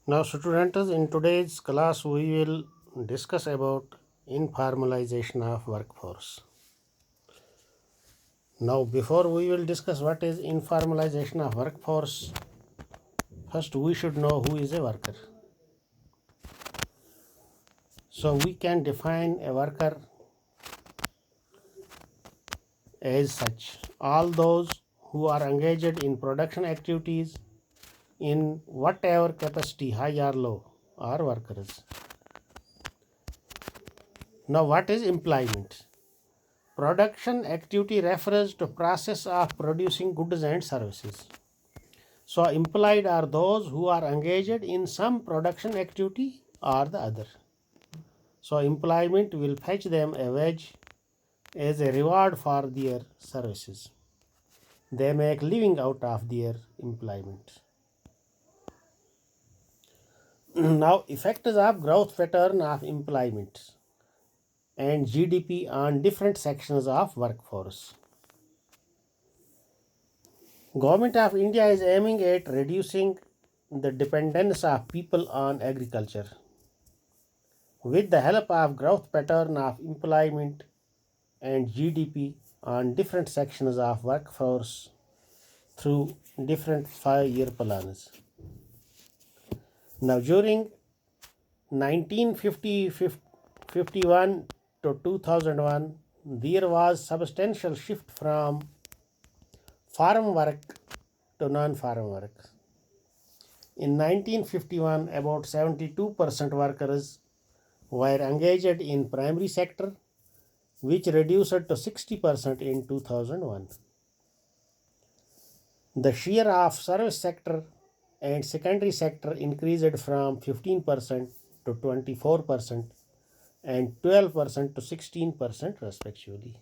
Now, students, in today's class, we will discuss about informalization of workforce. Now, before we will discuss what is informalization of workforce, first we should know who is a worker. So, we can define a worker as such: all those who are engaged in production activities in whatever capacity, high or low, are workers. Now, what is employment? Production activity refers to process of producing goods and services. So employed are those who are engaged in some production activity or the other. So employment will fetch them a wage as a reward for their services. They make living out of their employment. Now effects of growth pattern of employment and GDP on different sections of workforce. Government of India is aiming at reducing the dependence of people on agriculture with the help of growth pattern of employment and GDP on different sections of workforce through different 5-year plans. Now during 1951 to 2001, there was substantial shift from farm work to non-farm work. In 1951, about 72% workers were engaged in primary sector, which reduced to 60% in 2001. The share of service sector and secondary sector increased from 15% to 24% and 12% to 16% respectively.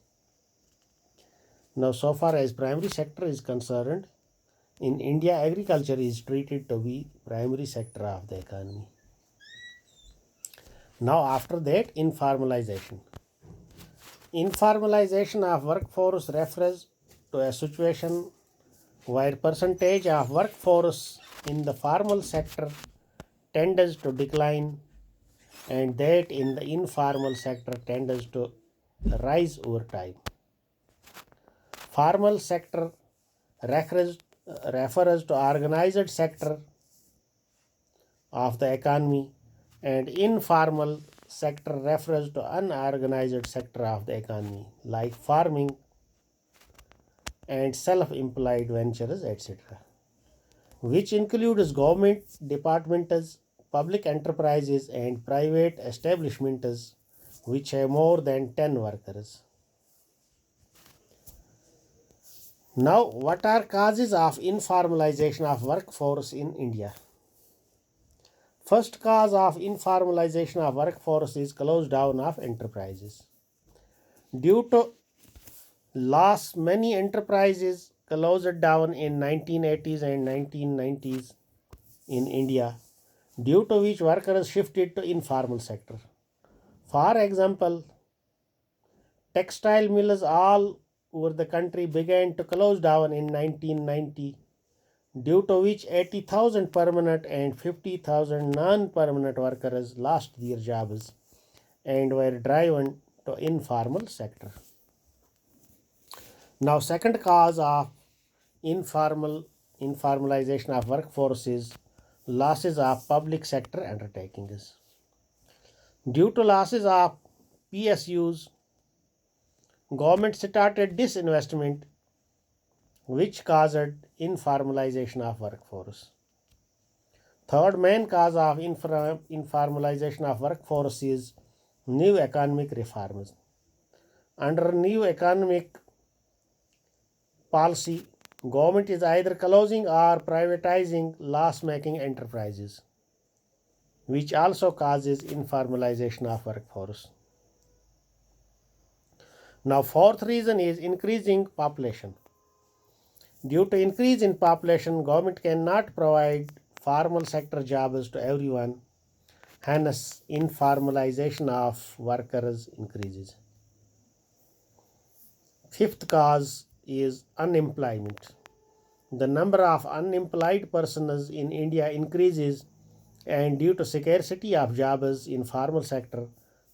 Now, so far as primary sector is concerned, in India, agriculture is treated to be primary sector of the economy. Now, after that, informalization. Informalization of workforce refers to a situation where percentage of workforce in the formal sector tends to decline and that in the informal sector tends to rise over time. Formal sector refers to organized sector of the economy and informal sector refers to unorganized sector of the economy like farming and self-employed ventures, etc., which includes government departments, public enterprises, and private establishments which have more than 10 workers. Now, what are causes of informalization of workforce in India? First cause of informalization of workforce is close down of enterprises. Due to loss, many enterprises closed down in 1980s and 1990s in India, due to which workers shifted to informal sector. For example, textile mills all over the country began to close down in 1990, due to which 80,000 permanent and 50,000 non-permanent workers lost their jobs and were driven to informal sector. Now, second cause of informalization of workforce is losses of public sector undertakings. Due to losses of PSUs, government started disinvestment, which caused informalization of workforce. Third main cause of informalization of workforce is new economic reforms. Under new economic policy, government is either closing or privatizing loss-making enterprises, which also causes informalization of workforce. Now, fourth reason is increasing population. Due to increase in population, government cannot provide formal sector jobs to everyone. Hence, informalization of workers increases. Fifth cause is unemployment. The number of unemployed persons in India increases and due to scarcity of jobs in formal sector,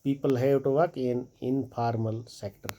people have to work in informal sector.